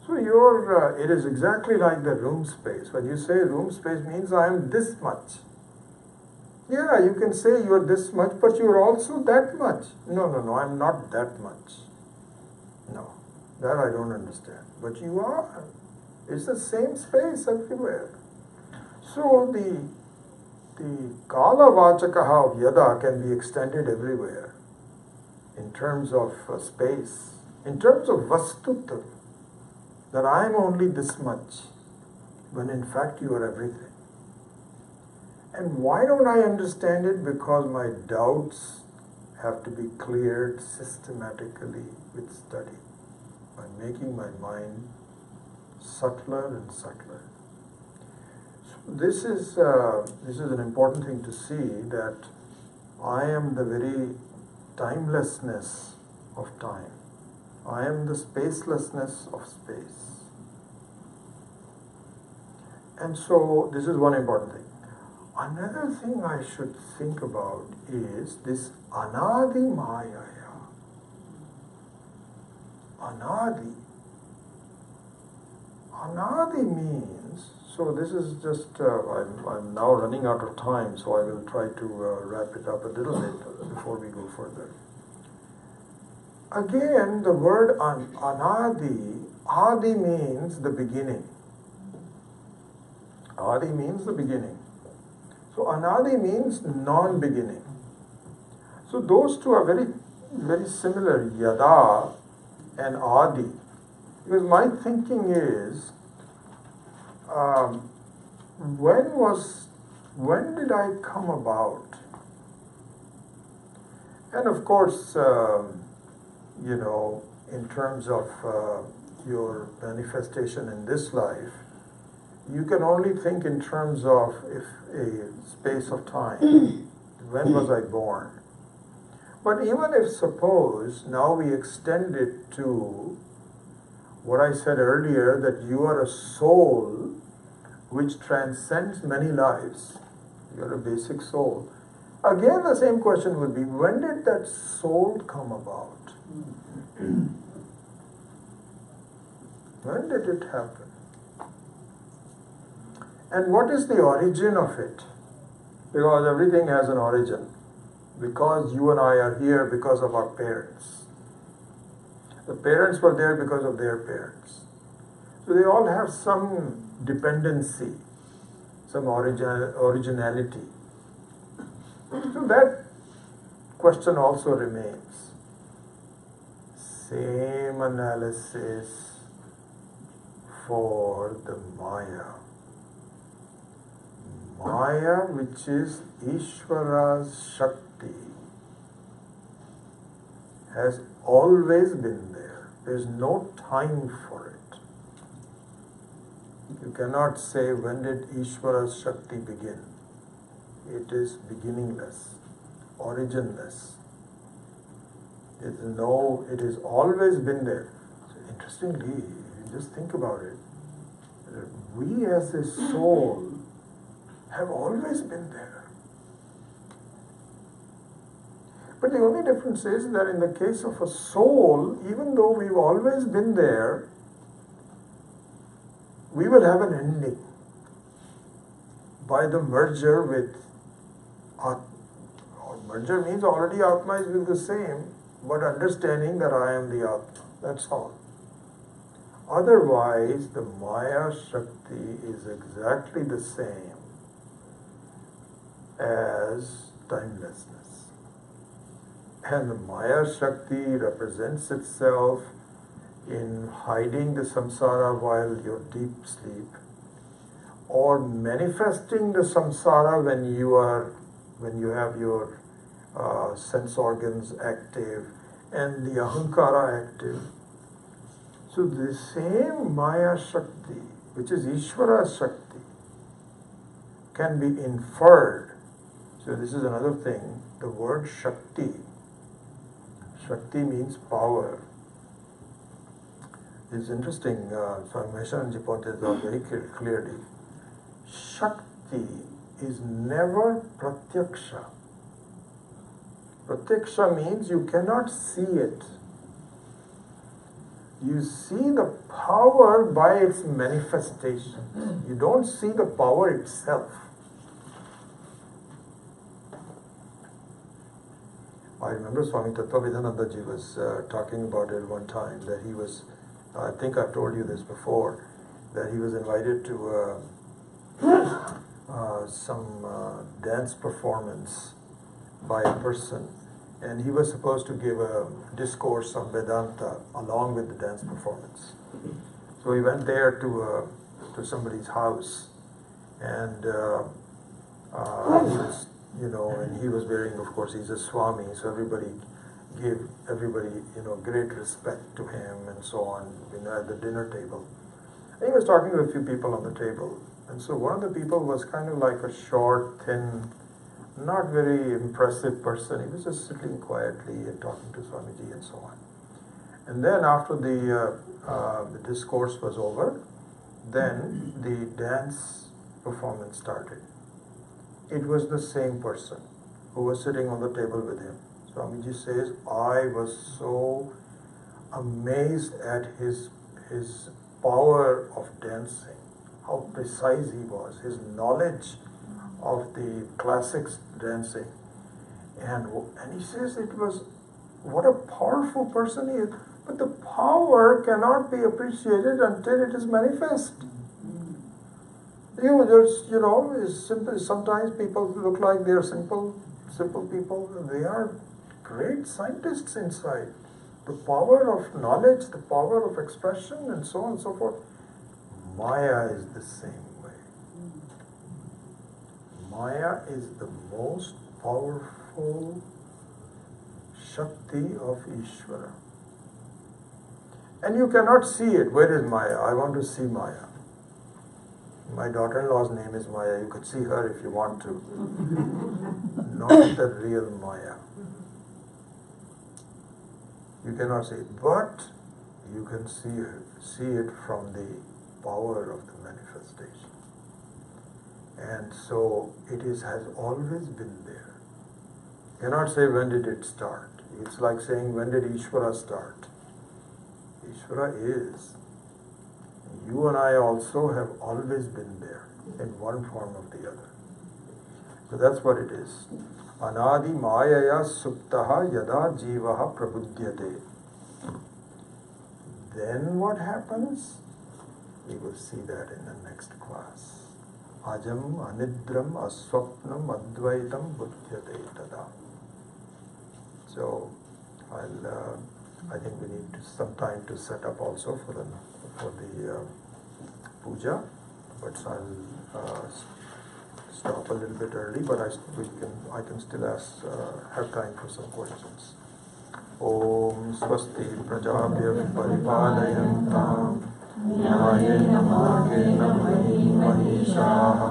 So it is exactly like the room space. When you say room space means I am this much. Yeah, you can say you are this much, but you are also that much. No, I am not that much. No, that I don't understand. But you are. It's the same space everywhere. So the kala vachakaha of yada can be extended everywhere in terms of space, in terms of vastutva, that I am only this much, when in fact you are everything. And why don't I understand it? Because my doubts have to be cleared systematically with study, by making my mind subtler and subtler. So this is an important thing to see, that I am the very timelessness of time. I am the spacelessness of space. And so this is one important thing. Another thing I should think about is this anadi mayaya. Anadi. Anadi means, so this is just, I'm now running out of time, so I will try to wrap it up a little bit before we go further. Again, the word anadi, adi means the beginning. Adi means the beginning. So anadi means non-beginning. So those two are very, very similar, yada and adi. Because my thinking is, um, when did I come about? And of course, in terms of your manifestation in this life, you can only think in terms of if a space of time. When was I born? But even if suppose now we extend it to what I said earlier, that you are a soul which transcends many lives. You are a basic soul. Again, the same question would be, when did that soul come about? When did it happen? And what is the origin of it? Because everything has an origin. Because you and I are here because of our parents. The parents were there because of their parents. So they all have some dependency, some originality. So that question also remains. Same analysis for the Maya. Maya, which is Ishvara's Shakti, has always been there. There is no time for it. You cannot say, when did Ishvara's Shakti begin? It is beginningless, originless. It has always been there. So interestingly, you just think about it. We as a soul have always been there. But the only difference is that in the case of a soul, even though we've always been there, we will have an ending by the merger with Atma. Merger means already Atma is with the same, but understanding that I am the Atma. That's all. Otherwise, the Maya Shakti is exactly the same as timelessness. And the Maya Shakti represents itself in hiding the samsara while you're deep sleep, or manifesting the samsara when you have your sense organs active and the ahankara active. So the same Maya Shakti, which is Ishvara Shakti, can be inferred. So this is another thing. The word Shakti. Shakti means power. It's interesting. Swami Maheshananji pointed out very clearly. Shakti is never pratyaksha. Pratyaksha means you cannot see it. You see the power by its manifestation. You don't see the power itself. I remember Swami Tattvavedhanandaji was talking about it one time, that he was, I think I've told you this before, that he was invited to some dance performance by a person, and he was supposed to give a discourse on Vedanta along with the dance performance. So he went there to somebody's house, and he was, and he was wearing, of course, he's a Swami, so everybody gave great respect to him and so on, at the dinner table. And he was talking to a few people on the table, and so one of the people was kind of like a short, thin, not very impressive person. He was just sitting quietly and talking to Swamiji and so on. And then after the discourse was over, then the dance performance started. It was the same person who was sitting on the table with him. Swamiji says, I was so amazed at his power of dancing, how precise he was, his knowledge of the classics dancing. And he says it was, what a powerful person he is. But the power cannot be appreciated until it is manifest. It's simple. Sometimes people look like they're simple people. They are great scientists inside. The power of knowledge, the power of expression, and so on and so forth. Maya is the same way. Maya is the most powerful Shakti of Ishvara. And you cannot see it. Where is Maya? I want to see Maya. My daughter-in-law's name is Maya. You could see her if you want to. Not the real Maya. You cannot see it. But you can see it from the power of the manifestation. And so it has always been there. You cannot say when did it start. It's like saying when did Ishvara start. Ishvara is. You and I also have always been there in one form or the other. So that's what it is. Anadi mayaya suptaha yada jivaha prabudyate. Then what happens? We will see that in the next class. Ajam anidram aswapnam advaitam buddhyate tada. So I think we need some time to set up also for the puja, but I'll stop a little bit early. But I can still have time for some questions. Om Swasti Prajabhya Paripalayantam Nyayena Margena Mahi Mahishaha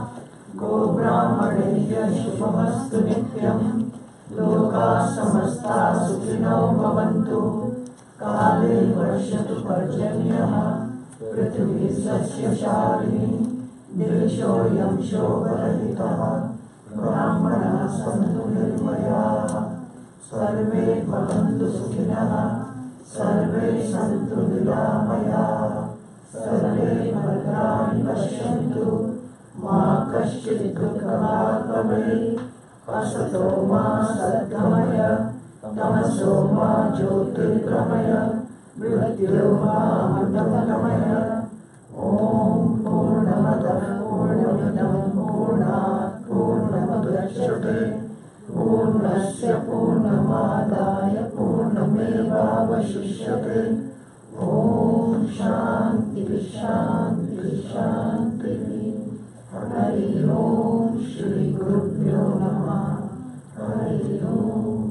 Go Brahmaneya Shubhamastu Nityam Loka Samasta Sukhino Bhavantu Kale Varshatu Parjanyaha Prithvi Sasya Sharini Desho Yam Shobharitaha Brahmana Santu Nirmayaha Sarve Bhavantu Sukhinaha Sarve Santu Niramayaha Sarve Bhadrani Pashyantu Ma Kaschit Dukkham Bhave Asato Ma Satgamaya Tamaso Ma Jyotirgamaya Mrityo Ma Amritagamaya Om Purnamada Purnamidam Purnat Purnamudachyate Purnasya Purnamadaya Purnameva Vashishyate Om Shanti Shanti Shanti Hari Om Shri Gurubhyo Namah Hari Om.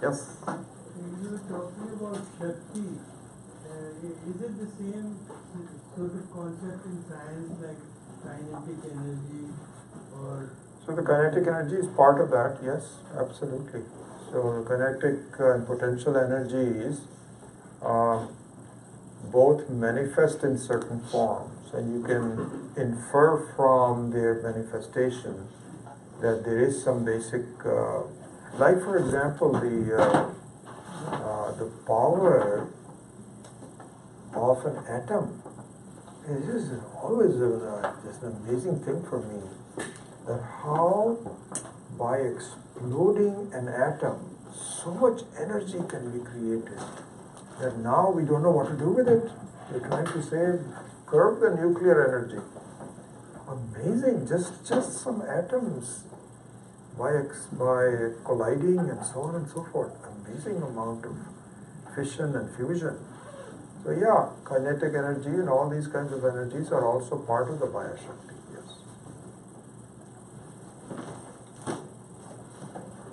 Yes? You were talking about Shakti. Is it the same sort of concept in science like kinetic energy or? So the kinetic energy is part of that, yes, absolutely. So kinetic and potential energies both manifest in certain forms, and you can infer from their manifestation that there is some basic, like for example, the power of an atom is just always just an amazing thing for me. That how by exploding an atom, so much energy can be created that now we don't know what to do with it. We're trying to curb the nuclear energy. Amazing, just some atoms by colliding and so on and so forth. Amazing amount of fission and fusion. So yeah, kinetic energy and all these kinds of energies are also part of the Maya Shakti.